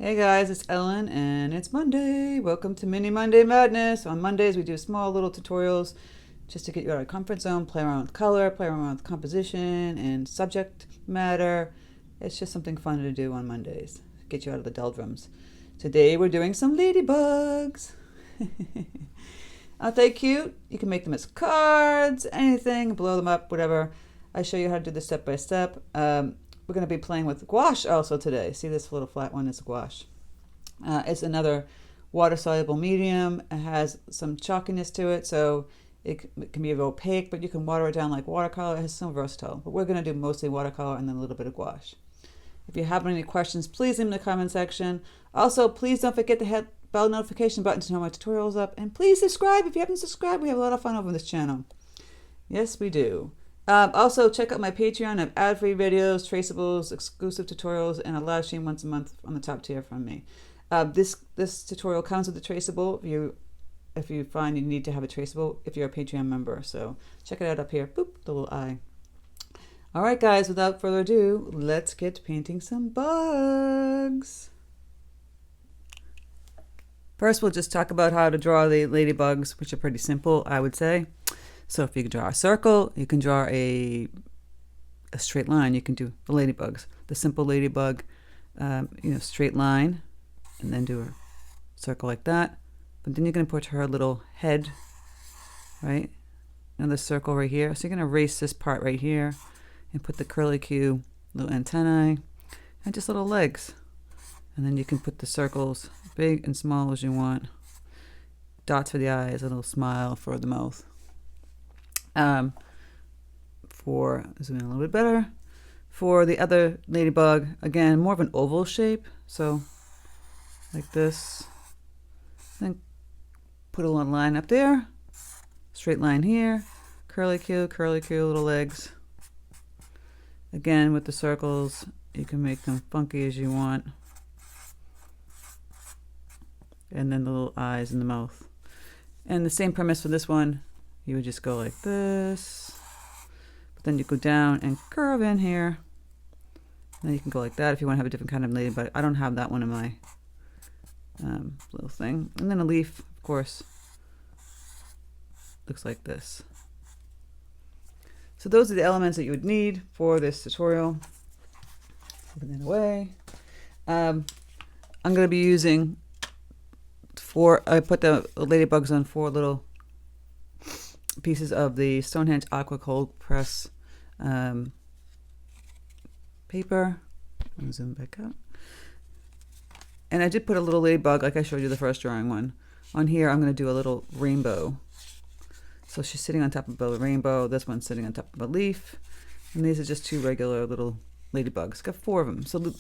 Hey guys, it's Ellen and it's Monday. Welcome to Mini Monday Madness. On Mondays we do small little tutorials just to get you out of your comfort zone, play around with color, play around with composition and subject matter. It's just something fun to do on Mondays. Get you out of the doldrums. Today we're doing some ladybugs. Aren't they cute? You can make them as cards, anything, blow them up, whatever. I show you how to do this step by step. We're going to be playing with gouache also today. See this little flat one is gouache. It's another water-soluble medium. It has some chalkiness to it, so it can be opaque, but you can water it down like watercolor. It's so versatile. But we're going to do mostly watercolor and then a little bit of gouache. If you have any questions, please leave them in the comment section. Also, please don't forget to hit bell notification button to know my tutorial's up. And please subscribe if you haven't subscribed. We have a lot of fun over this channel. Yes, we do. Also, check out my Patreon. I have ad-free videos, traceables, exclusive tutorials, and a live stream once a month on the top tier from me. This tutorial comes with a traceable if you find you need to have a traceable if you're a Patreon member. So check it out up here. Boop, the little eye. All right, guys, without further ado, let's get painting some bugs. First, we'll just talk about how to draw the ladybugs, which are pretty simple, I would say. So if you can draw a circle, you can draw a straight line. You can do the ladybugs, the simple ladybug, straight line, and then do a circle like that. But then you're going to put her little head, right? Another circle right here. So you're going to erase this part right here and put the curlicue, little antennae, and just little legs. And then you can put the circles big and small as you want. Dots for the eyes, a little smile for the mouth. Zoom in a little bit better. For the other ladybug, again, more of an oval shape. So like this. Then put a little line up there. Straight line here. Curlicue, little legs. Again, with the circles, you can make them funky as you want. And then the little eyes in the mouth. And the same premise for this one. You would just go like this, but then you go down and curve in here. And then you can go like that if you want to have a different kind of ladybug. I don't have that one in my little thing. And then a leaf, of course, looks like this. So those are the elements that you would need for this tutorial. Put that away. I'm going to be using I put the ladybugs on 4 little pieces of the Stonehenge Aqua Cold Press paper. I'm gonna zoom back out. And I did put a little ladybug, like I showed you the first drawing one. On here, I'm going to do a little rainbow. So she's sitting on top of a rainbow. This one's sitting on top of a leaf. And these are just 2 regular little ladybugs. Got 4 of them. So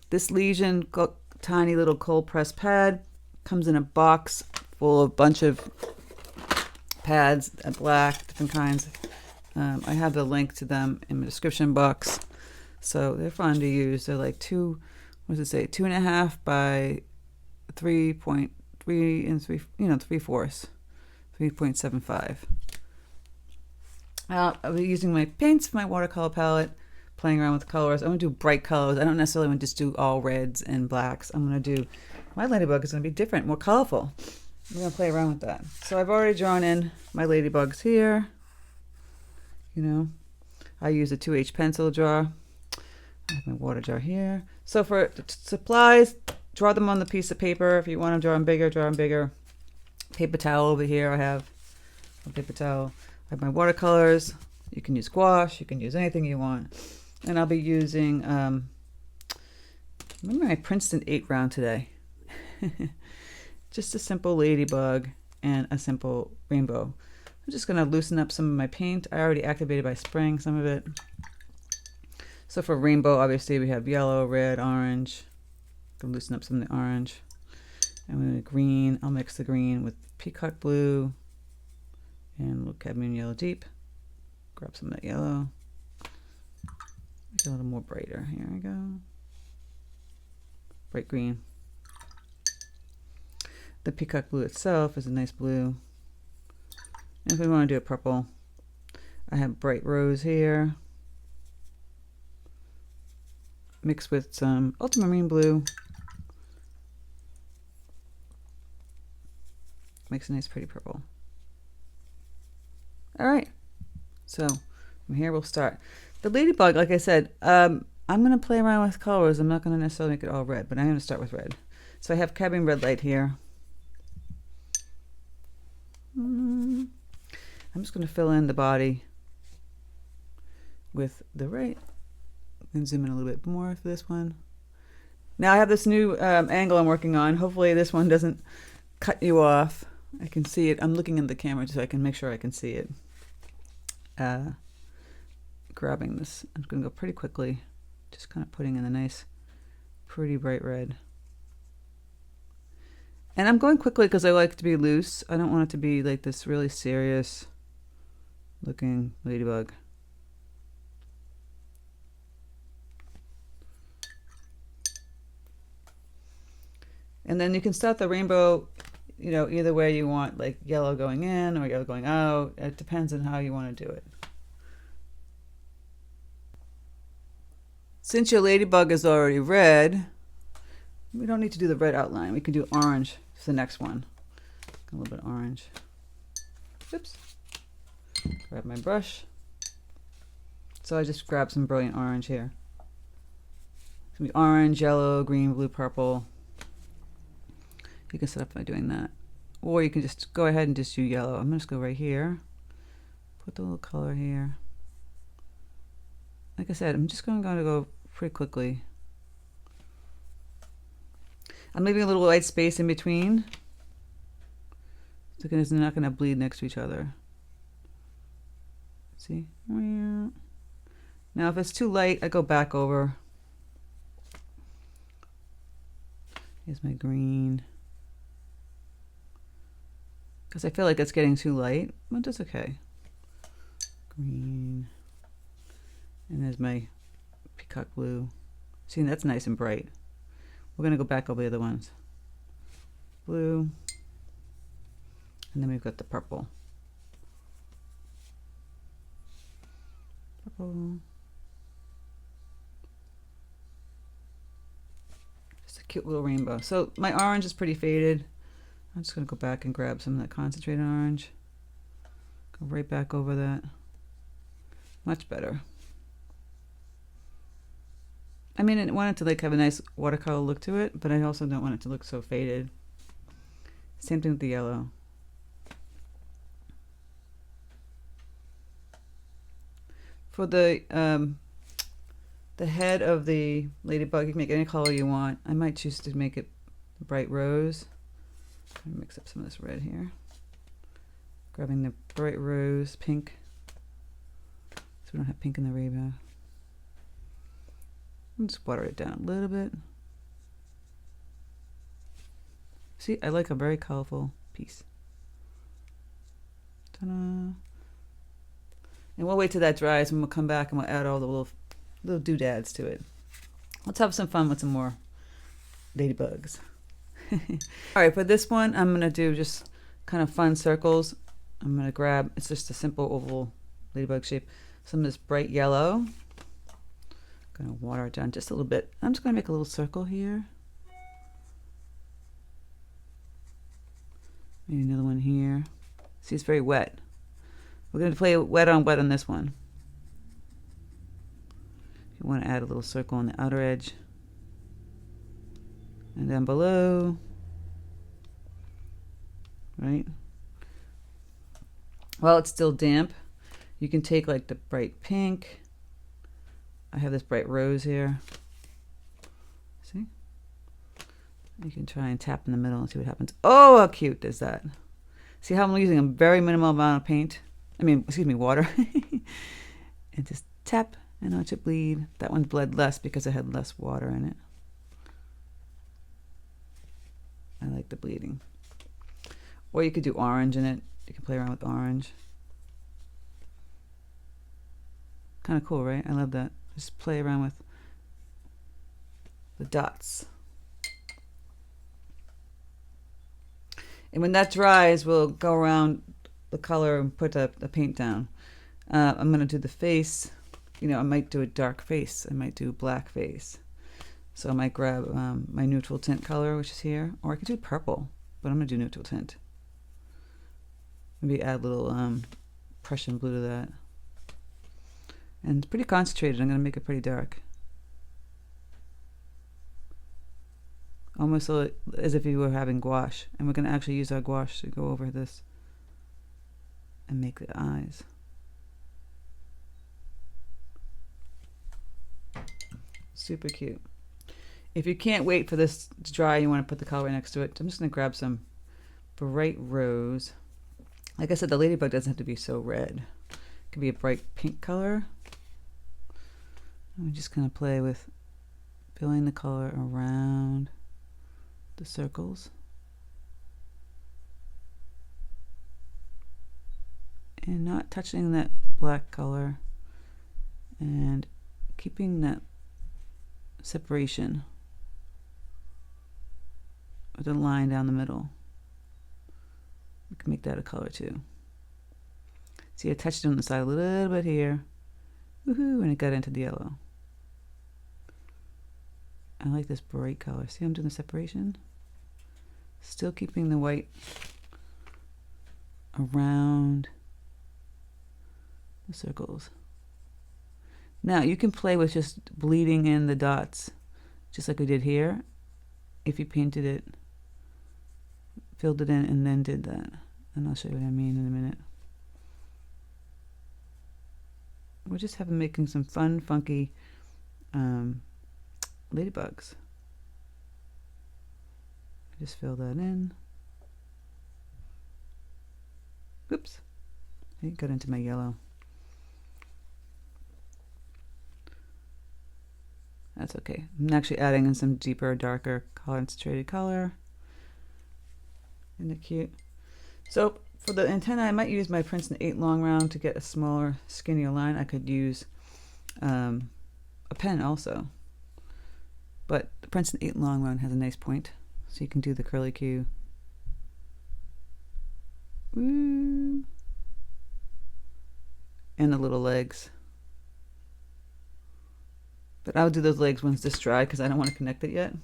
this Legion tiny little cold press pad comes in a box full of a bunch of pads, black, different kinds. I have the link to them in the description box. So they're fun to use. They're like 2.5 by 3.3 and 3/4, 3.75. I'll be using my paints, my watercolor palette, playing around with colors. I'm going to do bright colors. I don't necessarily want to just do all reds and blacks. I'm going to do, my ladybug is going to be different, more colorful. We're going to play around with that. So I've already drawn in my ladybugs here. I use a 2H pencil draw. I have my water jar here. So for supplies, draw them on the piece of paper. If you want to draw them bigger, draw them bigger. Paper towel over here. I have a paper towel. I have my watercolors. You can use gouache. You can use anything you want. And I'll be using, remember my Princeton 8 round today. Just a simple ladybug and a simple rainbow. I'm just going to loosen up some of my paint. I already activated by spraying some of it. So for rainbow, obviously we have yellow, red, orange. Going to loosen up some of the orange. And with green, I'll mix the green with peacock blue and a little cadmium yellow deep. Grab some of that yellow. Make it a little more brighter. Here we go. Bright green. The peacock blue itself is a nice blue. And if we want to do a purple, I have bright rose here. mixed with some ultramarine blue Makes a nice pretty purple. All right, so from here we'll start. The ladybug, like I said, I'm going to play around with colors. I'm not going to necessarily make it all red, but I'm going to start with red. So I have cadmium red light here. I'm just going to fill in the body with the right, and zoom in a little bit more for this one. Now I have this new angle I'm working on. Hopefully this one doesn't cut you off. I can see it. I'm looking at the camera so I can make sure I can see it. Grabbing this, I'm going to go pretty quickly, just kind of putting in a nice, pretty bright red. And I'm going quickly because I like it to be loose. I don't want it to be like this really serious looking ladybug. And then you can start the rainbow, you know, either way you want, like yellow going in or yellow going out. It depends on how you want to do it. Since your ladybug is already red, we don't need to do the red outline. We can do orange for the next one. A little bit of orange. Oops. Grab my brush. So I just grabbed some brilliant orange here. It's going to be orange, yellow, green, blue, purple. You can set up by doing that. Or you can just go ahead and just do yellow. I'm going to just go right here. Put the little color here. Like I said, I'm just going to go pretty quickly. I'm leaving a little white space in between, so it's not going to bleed next to each other. See? Now if it's too light, I go back over. Here's my green. Because I feel like it's getting too light, but that's okay. Green. And there's my peacock blue. See, that's nice and bright. We're going to go back over the other ones. Blue. And then we've got the purple. Purple. Just a cute little rainbow. So my orange is pretty faded. I'm just going to go back and grab some of that concentrated orange. Go right back over that. Much better. I mean, I want it to like have a nice watercolor look to it, but I also don't want it to look so faded. Same thing with the yellow. For the head of the ladybug, you can make any color you want. I might choose to make it bright rose. I'm gonna mix up some of this red here. Grabbing the bright rose pink, so we don't have pink in the rainbow. Just water it down a little bit. See, I like a very colorful piece. Ta-da. And we'll wait till that dries and we'll come back and we'll add all the little doodads to it. Let's have some fun with some more ladybugs. All right, for this one, I'm going to do just kind of fun circles. I'm going to grab, it's just a simple oval ladybug shape, some of this bright yellow. Going to water it down just a little bit. I'm just going to make a little circle here. Maybe another one here. See, it's very wet. We're going to play wet on this one. You want to add a little circle on the outer edge. And then below. Right? While it's still damp, you can take like the bright pink. I have this bright rose here. See? You can try and tap in the middle and see what happens. Oh, how cute is that? See how I'm using a very minimal amount of paint? I mean, excuse me, water. And just tap and watch it bleed. That one bled less because it had less water in it. I like the bleeding. Or you could do orange in it. You can play around with orange. Kind of cool, right? I love that. Just play around with the dots. And when that dries, we'll go around the color and put the paint down. I'm going to do the face. You know, I might do a dark face. I might do black face. So I might grab my neutral tint color, which is here. Or I could do purple, but I'm going to do neutral tint. Maybe add a little Prussian blue to that. And it's pretty concentrated. I'm going to make it pretty dark. Almost as if you were having gouache. And we're going to actually use our gouache to go over this and make the eyes. Super cute. If you can't wait for this to dry, you want to put the color next to it. I'm just going to grab some bright rose. Like I said, the ladybug doesn't have to be so red. It could be a bright pink color. I'm just going to play with filling the color around the circles. And not touching that black color. And keeping that separation with a line down the middle. We can make that a color too. See, I touched it on the side a little bit here. Woohoo! And it got into the yellow. I like this bright color. See, I'm doing the separation. Still keeping the white around the circles. Now you can play with just bleeding in the dots, just like we did here. If you painted it, filled it in, and then did that. And I'll show you what I mean in a minute. We're just making some fun, funky ladybugs. Just fill that in. Oops, it got into my yellow. That's okay. I'm actually adding in some deeper, darker, concentrated color. Isn't it cute? So for the antenna, I might use my Princeton 8 long round to get a smaller, skinnier line. I could use a pen also. But the Princeton 8 long round has a nice point. So you can do the curly Q. Woo. And the little legs. But I'll do those legs once this dry because I don't want to connect it yet.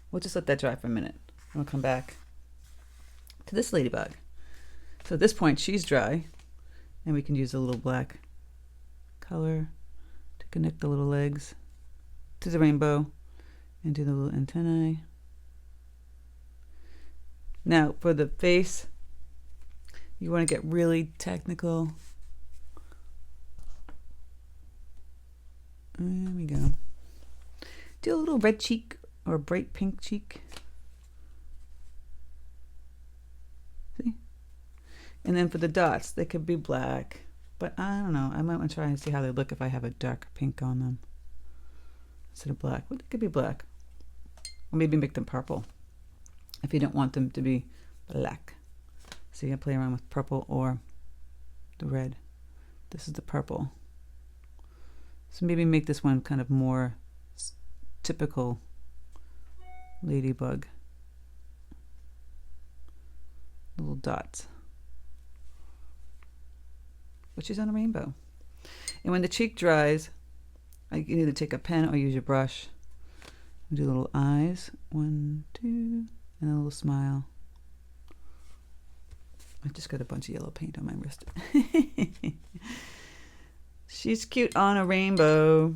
We'll just let that dry for a minute. We'll come back to this ladybug. So at this point she's dry and we can use a little black color to connect the little legs to the rainbow and do the little antennae. Now for the face, you want to get really technical. There we go. Do a little red cheek or a bright pink cheek. See? And then for the dots, they could be black, but I don't know. I might want to try and see how they look if I have a dark pink on them instead of black. Well, they could be black. Or maybe make them purple if you don't want them to be black. So you can play around with purple or the red. This is the purple. So maybe make this one kind of more typical ladybug. Little dots. But she's on a rainbow. And when the cheek dries, you can either take a pen or use your brush. Do little eyes. 1, 2, and a little smile. I just got a bunch of yellow paint on my wrist. She's cute on a rainbow.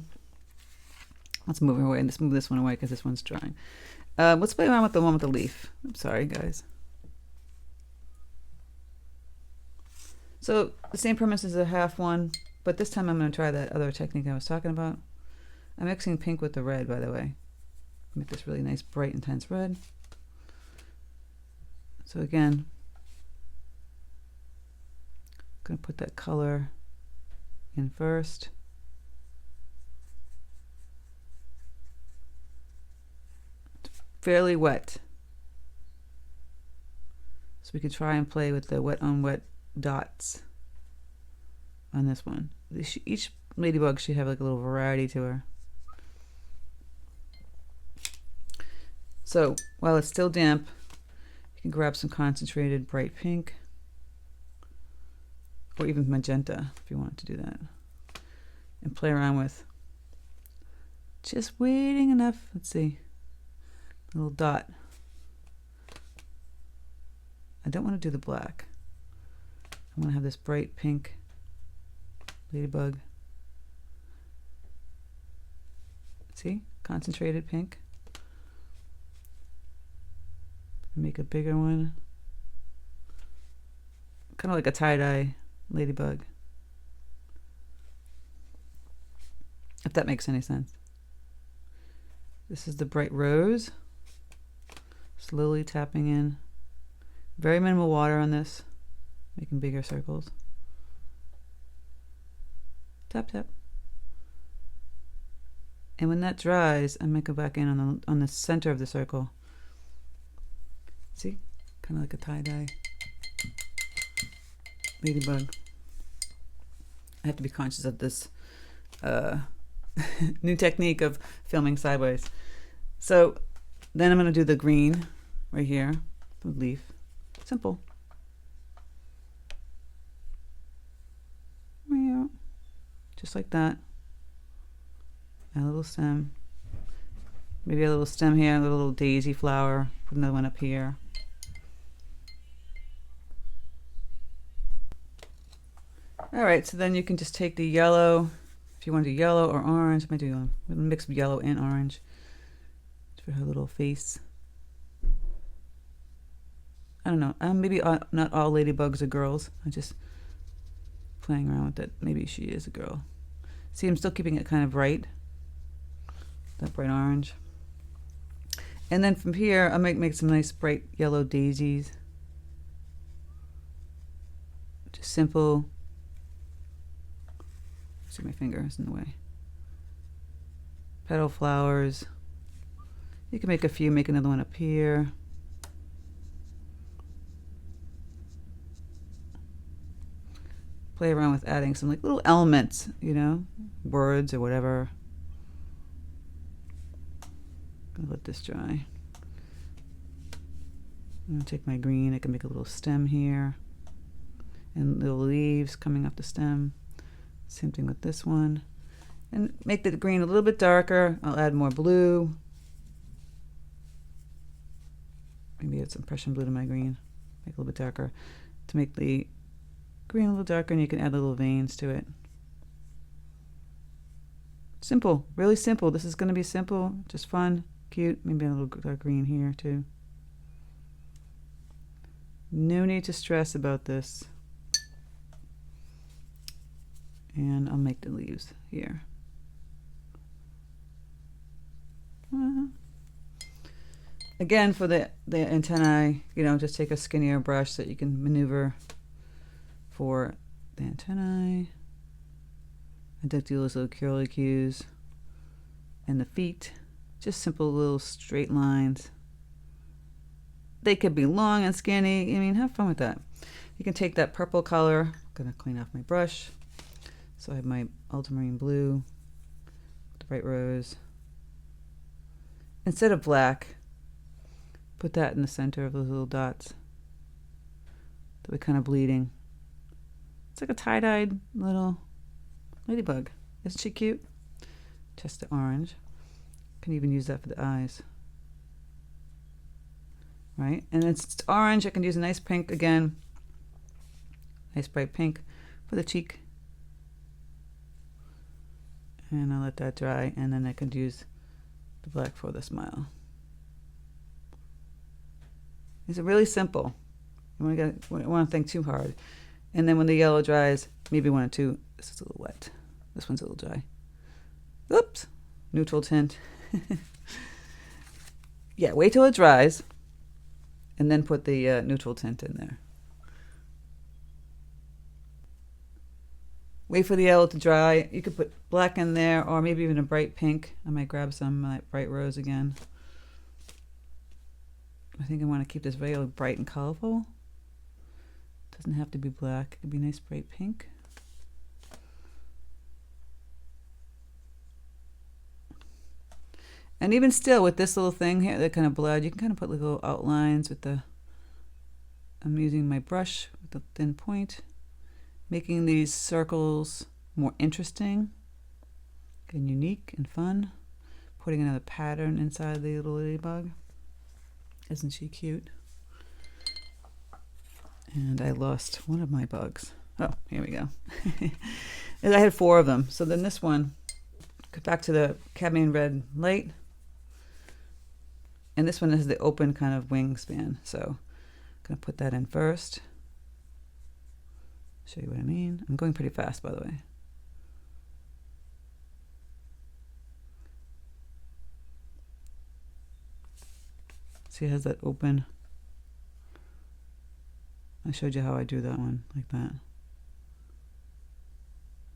Let's move her away. Let's move this one away because this one's drying. Let's play around with the one with the leaf. I'm sorry, guys. So the same premise as a half one, but this time I'm going to try that other technique I was talking about. I'm mixing pink with the red, by the way. Make this really nice, bright, intense red. So again, I'm going to put that color in first. It's fairly wet. So we could try and play with the wet on wet dots on this one. Each ladybug should have like a little variety to her. So while it's still damp, you can grab some concentrated bright pink or even magenta if you want to do that, and play around with just waiting enough. Let's see, a little dot. I don't want to do the black. I'm gonna have this bright pink ladybug. See, concentrated pink. Make a bigger one. Kind of like a tie-dye ladybug. If that makes any sense. This is the bright rose. Slowly tapping in. Very minimal water on this. Making bigger circles. Tap, tap. And when that dries, I might go back in on the center of the circle. See? Kind of like a tie-dye ladybug. I have to be conscious of this new technique of filming sideways. So then I'm going to do the green right here, the leaf. Simple. Just like that. Add a little stem. Maybe a little stem here, a little daisy flower. Put another one up here. All right, so then you can just take the yellow. If you want to do yellow or orange, I might do a mix of yellow and orange for her little face. I don't know. Maybe not all ladybugs are girls. I'm just playing around with it. Maybe she is a girl. See, I'm still keeping it kind of bright. That bright orange. And then from here, I might make some nice bright yellow daisies. Just simple. See, my finger is in the way. Petal flowers. You can make a few, make another one up here. Play around with adding some like little elements, you know, words or whatever. I'm gonna let this dry. I'm gonna take my green. I can make a little stem here, and little leaves coming off the stem. Same thing with this one, and make the green a little bit darker. I'll add more blue. Maybe add some Prussian blue to my green. Make it a little bit darker to make the green a little darker, and you can add little veins to it. Simple, really simple. This is going to be simple, just fun, cute. Maybe a little dark green here too. No need to stress about this. And I'll make the leaves here. Again, for the antennae, you know, just take a skinnier brush that you can maneuver for the antennae. I just do those little curly cues. And the feet, just simple little straight lines. They could be long and skinny. I mean, have fun with that. You can take that purple color. I'm gonna clean off my brush. So I have my ultramarine blue, the bright rose. Instead of black, put that in the center of those little dots. That we're kind of bleeding. It's like a tie-dyed little ladybug. Isn't she cute? Just the orange. Can even use that for the eyes. Right? And it's orange. I can use a nice pink again. Nice bright pink for the cheek. And I'll let that dry, and then I could use the black for the smile. These are really simple. You don't want to think too hard. And then when the yellow dries, maybe one or two. This is a little wet. This one's a little dry. Oops. Neutral tint. Yeah, wait till it dries, and then put the neutral tint in there. Wait for the yellow to dry. You could put black in there, or maybe even a bright pink. I might grab some like bright rose again. I think I want to keep this very bright and colorful. Doesn't have to be black. It could be nice bright pink. And even still, with this little thing here, that kind of blood, you can kind of put little outlines with the. I'm using my brush with the thin point, making these circles more interesting and unique and fun. Putting another pattern inside the little ladybug. Isn't she cute? And I lost one of my bugs. Oh, here we go. And I had 4 of them. So then this one, go back to the cadmium red light. And this one has the open kind of wingspan. So I'm going to put that in first. Show you what I mean. I'm going pretty fast, by the way. See, it has that open. I showed you how I do that one, like that.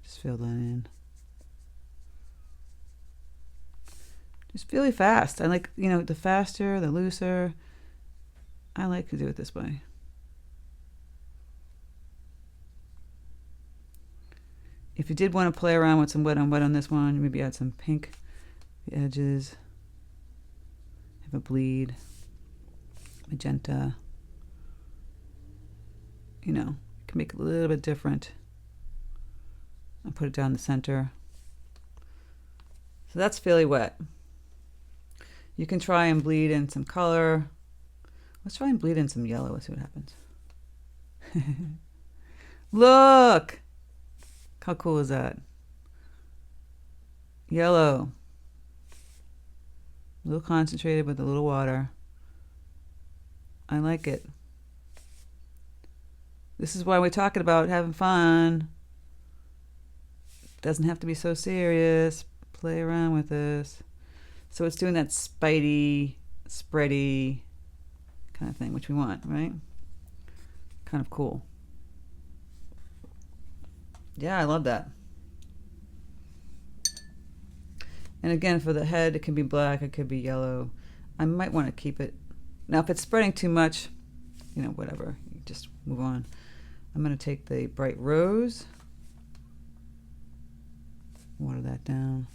Just fill that in. Just really fast. I like, you know, the faster, the looser. I like to do it this way. If you did want to play around with some wet on this one, maybe add some pink, the edges, have a bleed, magenta. You know, you can make it a little bit different. I'll put it down the center. So that's fairly wet. You can try and bleed in some color. Let's try and bleed in some yellow. Let's see what happens. Look! How cool is that? Yellow. A little concentrated with a little water. I like it. This is why we're talking about having fun. Doesn't have to be so serious. Play around with this. So it's doing that spidey, spready kind of thing, which we want, right? Kind of cool. Yeah, I love that. And again, for the head, it can be black, it could be yellow. I might want to keep it. Now, if it's spreading too much, you know, whatever, you just move on. I'm going to take the bright rose, water that down.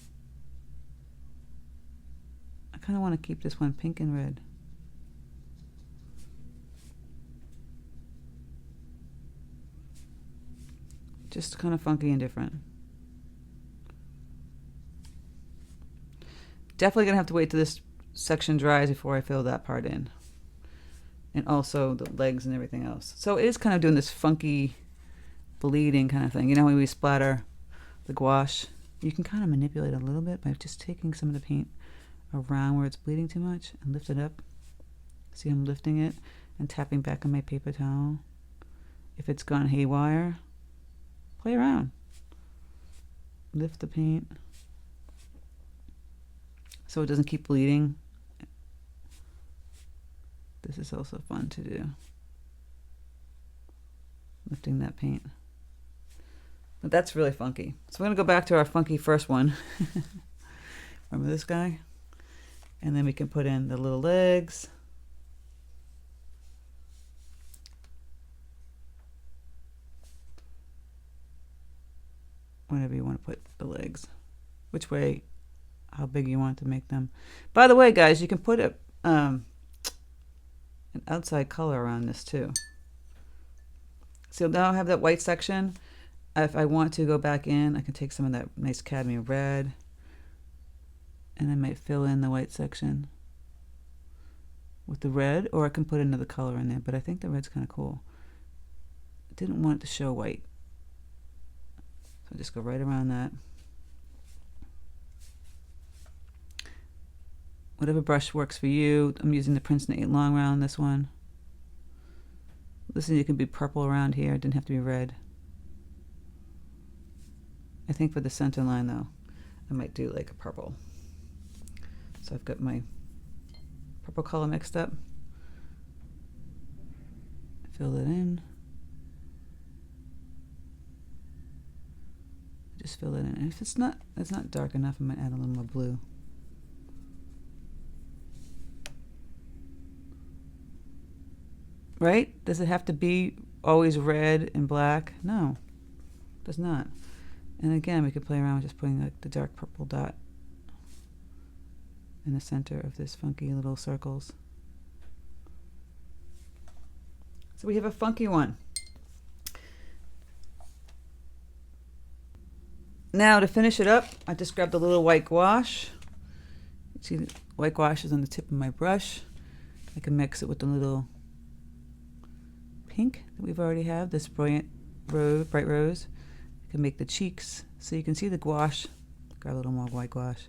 I kind of want to keep this one pink and red. Just kind of funky and different. Definitely going to have to wait till this section dries before I fill that part in. And also the legs and everything else. So it is kind of doing this funky bleeding kind of thing. You know, when we splatter the gouache, you can kind of manipulate a little bit by just taking some of the paint around where it's bleeding too much and lift it up. See, I'm lifting it and tapping back on my paper towel. If it's gone haywire, play around. Lift the paint so it doesn't keep bleeding. This is also fun to do. Lifting that paint. But that's really funky. So we're going to go back to our funky first one. Remember this guy? And then we can put in the little legs. Whenever you want to put the legs. Which way, how big you want to make them. By the way, guys, you can put an outside color around this too. So now I have that white section. If I want to go back in, I can take some of that nice cadmium red and I might fill in the white section with the red, or I can put another color in there, but I think the red's kind of cool. I didn't want it to show white. So just go right around that. Whatever brush works for you. I'm using the Princeton 8 long round, this one. Listen, you can be purple around here. It didn't have to be red. I think for the center line, though, I might do like a purple. So I've got my purple color mixed up. Fill it in. Just fill it in. And if it's not dark enough, I might add a little more blue. Right? Does it have to be always red and black? No, it does not. And again, we could play around with just putting like the dark purple dot in the center of this funky little circles. So we have a funky one. Now to finish it up, I just grabbed a little white gouache. You see the white gouache is on the tip of my brush. I can mix it with the little pink that we've already have, this bright rose. You can make the cheeks so you can see the gouache. Got a little more white gouache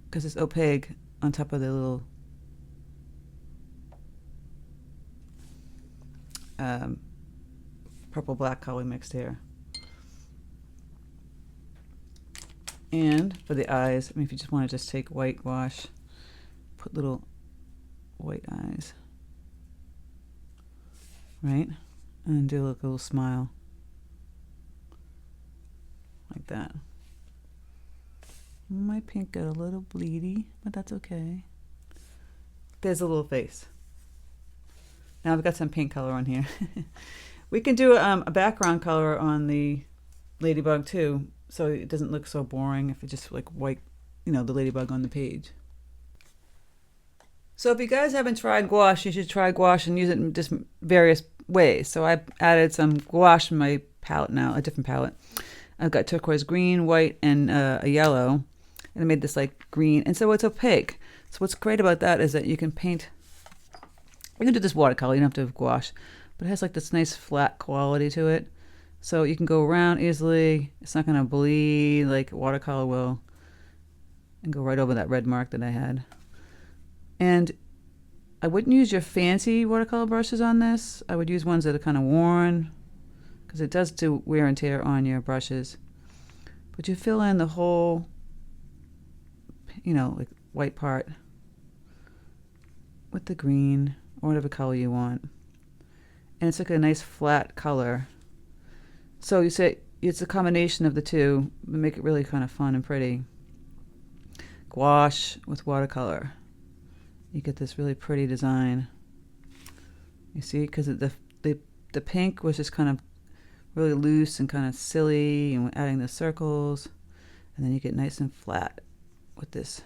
because it's opaque on top of the little purple black color we mixed here. And for the eyes, I mean, if you just want to just take white gouache, put little white eyes, right? And do like a little smile. Like that. My pink got a little bleedy, but that's okay. There's a little face. Now I've got some pink color on here. We can do a background color on the ladybug too, so it doesn't look so boring if it's just like white, you know, the ladybug on the page. So if you guys haven't tried gouache, you should try gouache and use it in just various ways. So I added some gouache in my palette now, a different palette. I've got turquoise green, white, and a yellow. And I made this like green, and so it's opaque. So what's great about that is that you can paint, you can do this watercolor, you don't have to have gouache, but it has like this nice flat quality to it. So you can go around easily. It's not going to bleed like watercolor will. And go right over that red mark that I had. And I wouldn't use your fancy watercolor brushes on this. I would use ones that are kind of worn, because it does do wear and tear on your brushes. But you fill in the whole, you know, like white part with the green or whatever color you want. And it's like a nice flat color. So you say it's a combination of the two, but make it really kind of fun and pretty. Gouache with watercolor. You get this really pretty design. You see, because the pink was just kind of really loose and kind of silly, and adding the circles, and then you get nice and flat with this,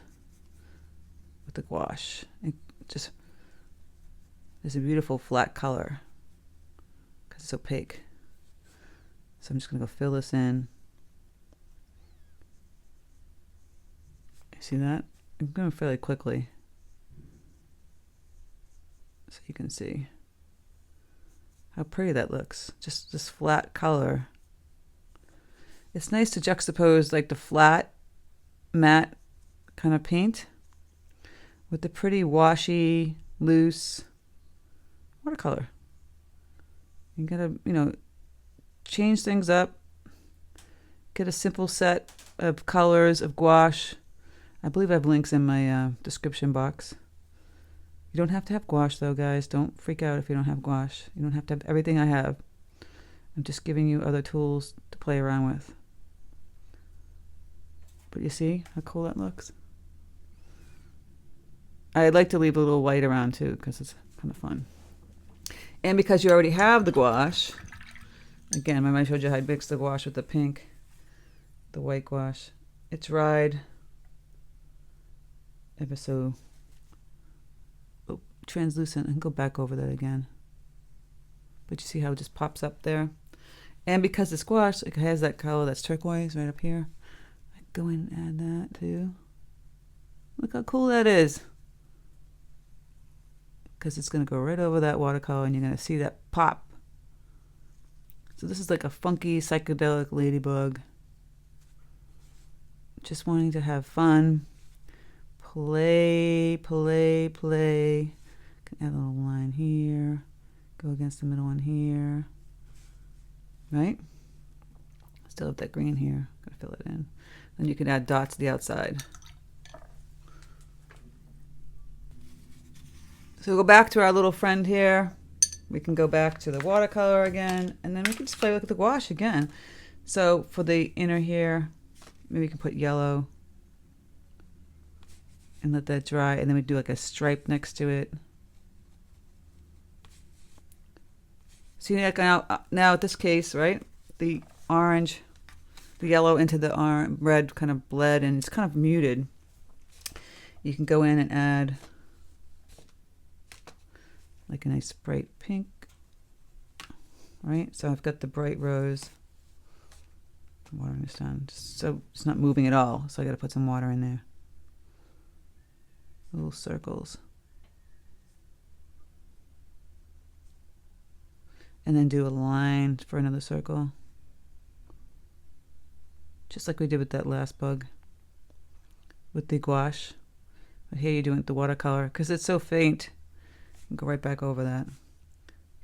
with the gouache. It just, it's a beautiful flat color because it's opaque. So I'm just going to go fill this in. You see that? I'm going fairly quickly so you can see how pretty that looks. Just this flat color. It's nice to juxtapose like the flat, matte kind of paint with the pretty washy, loose watercolor. You gotta, you know, change things up. Get a simple set of colors of gouache. I believe I have links in my description box. You don't have to have gouache though, guys. Don't freak out if you don't have gouache. You don't have to have everything I have. I'm just giving you other tools to play around with. But you see how cool that looks? I'd like to leave a little white around too, because it's kind of fun. And because you already have the gouache, again, remember I showed you how I mixed the gouache with the pink, the white gouache. It dried ever so translucent. I can go back over that again. But you see how it just pops up there? And because the gouache, it has that color that's turquoise right up here, I go in and add that too. Look how cool that is. Because it's going to go right over that watercolor and you're going to see that pop. So this is like a funky psychedelic ladybug. Just wanting to have fun. Play, play, play. Can add a little line here. Go against the middle one here. Right? Still have that green here. Gotta fill it in. Then you can add dots to the outside. So we'll go back to our little friend here. We can go back to the watercolor again, and then we can just play with the gouache again. So for the inner here, maybe we can put yellow and let that dry, and then we do like a stripe next to it. See, like now at this case, right? The orange, the yellow into the red kind of bled, and it's kind of muted. You can go in and add like a nice bright pink, right? So I've got the bright rose. Watering this down, just so it's not moving at all. So I got to put some water in there. Little circles. and then do a line for another circle. Just like we did with that last bug with the gouache. But here you're doing it with the watercolor because it's so faint. You can go right back over that.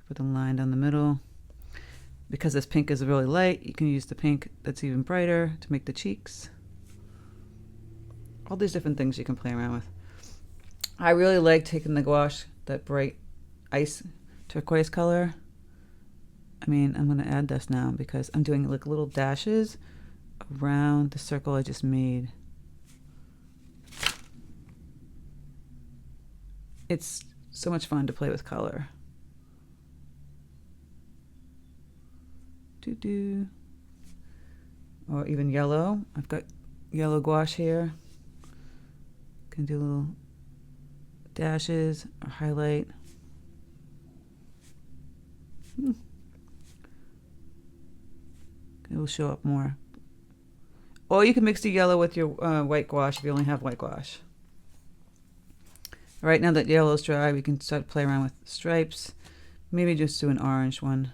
Put the line down the middle. Because this pink is really light, you can use the pink that's even brighter to make the cheeks. All these different things you can play around with. I really like taking the gouache, that bright ice turquoise color. I mean, I'm going to add this now because I'm doing like little dashes around the circle I just made. It's so much fun to play with color. Or even yellow. I've got yellow gouache here. Can do little dashes or highlight. It will show up more. Or you can mix the yellow with your white gouache if you only have white gouache. All right, now that yellow is dry, we can start to play around with stripes. Maybe just do an orange one.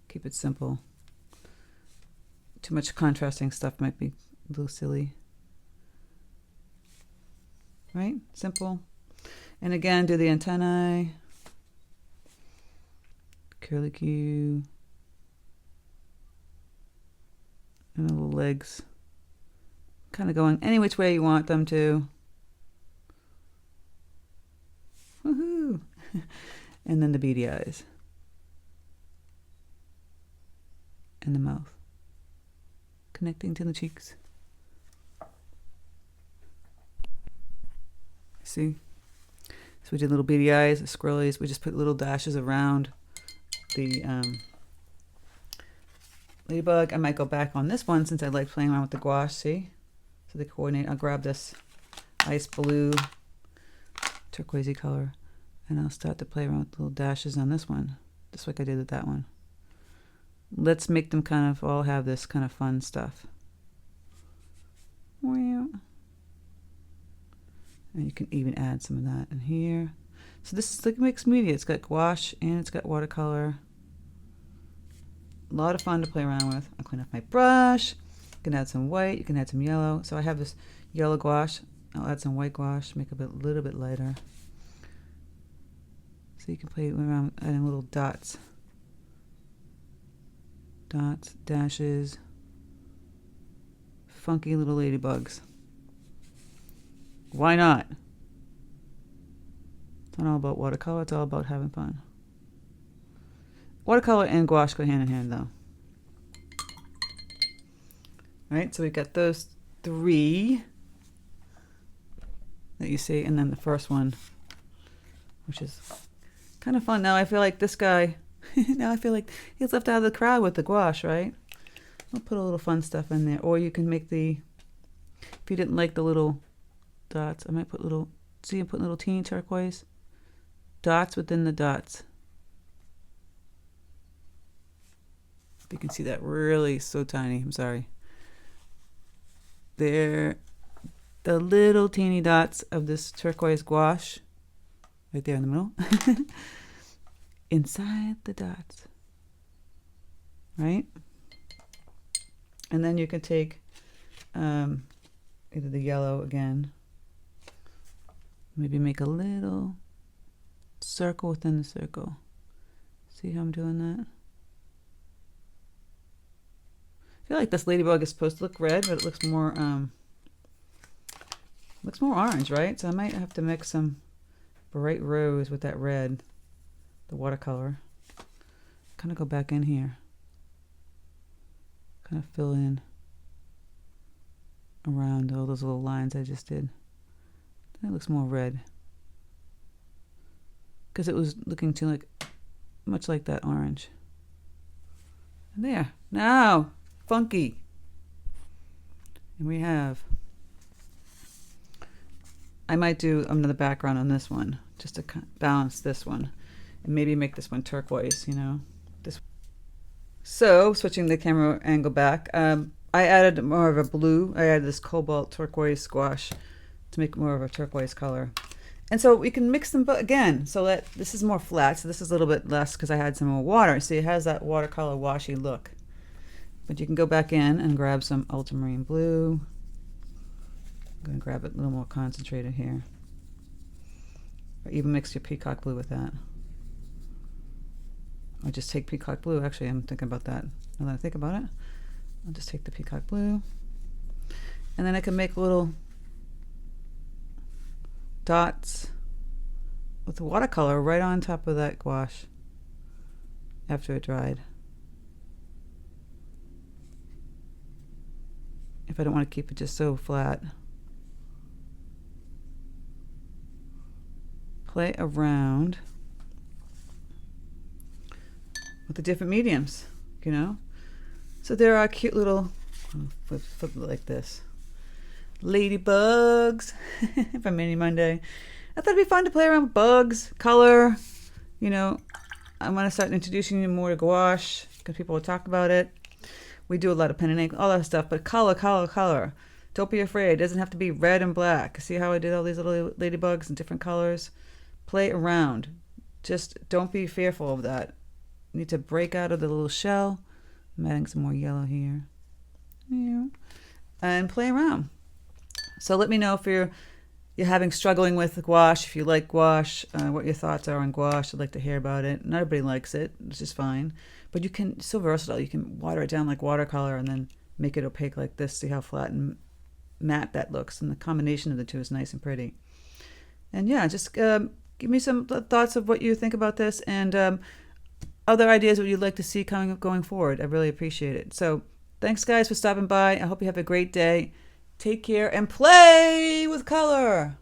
Keep it simple. Too much contrasting stuff might be a little silly. Right? Simple. And again, do the antennae. Curlicue. And the little legs. Kind of going any which way you want them to. Woohoo! And then the beady eyes. And the mouth. Connecting to the cheeks. See? So we did little beady eyes, squirrelies. We just put little dashes around the ladybug. I might go back on this one since I like playing around with the gouache, see? So they coordinate. I'll grab this ice blue, turquoisey color, and I'll start to play around with little dashes on this one, just like I did with that one. Let's make them kind of all have this kind of fun stuff. And you can even add some of that in here. So this is like mixed media. It's got gouache and it's got watercolor. A lot of fun to play around with. I'll clean up my brush. You can add some white. You can add some yellow. So I have this yellow gouache. I'll add some white gouache, make it a little bit lighter. So you can play around adding little dots. Dots, dashes, funky little ladybugs. Why not? It's not all about watercolor, it's all about having fun. Watercolor and gouache go hand in hand though. Alright, so we've got those three that you see, and then the first one, which is kind of fun. Now I feel like this guy, now I feel like he's left out of the crowd with the gouache, right? I'll put a little fun stuff in there. Or you can make the, if you didn't like the little dots, I might put little, see I'm putting little teeny turquoise dots within the dots. If you can see that, really so tiny, I'm sorry. They're the little teeny dots of this turquoise gouache, right there in the middle. Inside the dots, right? And then you can take either the yellow again, maybe make a little circle within the circle. See how I'm doing that? I feel like this ladybug is supposed to look red, but it looks more orange, right? So I might have to mix some bright rose with that red, the watercolor. Kind of go back in here. Kind of fill in around all those little lines I just did. That looks more red. Because it was looking too like much like that orange. And there. Now, funky. And we have, I might do another background on this one just to balance this one. And maybe make this one turquoise, you know. This. So, switching the camera angle back, I added more of a blue. I added this cobalt turquoise gouache to make more of a turquoise color. And so we can mix them again. So this is more flat, so this is a little bit less because I had some more water. See, it has that watercolor washy look. But you can go back in and grab some ultramarine blue. I'm going to grab it a little more concentrated here. Or even mix your peacock blue with that. Or just take peacock blue. Actually, I'm thinking about that. Now that I think about it, I'll just take the peacock blue. And then I can make little dots with the watercolor right on top of that gouache after it dried. If I don't want to keep it just so flat. Play around with the different mediums, you know? So there are cute little, flip it like this, ladybugs for Mini Monday. I thought it'd be fun to play around with bugs, color, you know. I'm going to start introducing you more to gouache because people will talk about it. We do a lot of pen and ink, all that stuff, but color, color, color. Don't be afraid. It doesn't have to be red and black. See how I did all these little ladybugs in different colors? Play around. Just don't be fearful of that. You need to break out of the little shell. I'm adding some more yellow here. Yeah. And play around. So let me know if you're struggling with gouache, if you like gouache, what your thoughts are on gouache. I'd like to hear about it. Not everybody likes it, which is fine. But you can, it's so versatile. You can water it down like watercolor and then make it opaque like this. See how flat and matte that looks. And the combination of the two is nice and pretty. And yeah, just give me some thoughts of what you think about this and other ideas what you'd like to see going forward. I really appreciate it. So thanks guys for stopping by. I hope you have a great day. Take care and play with color.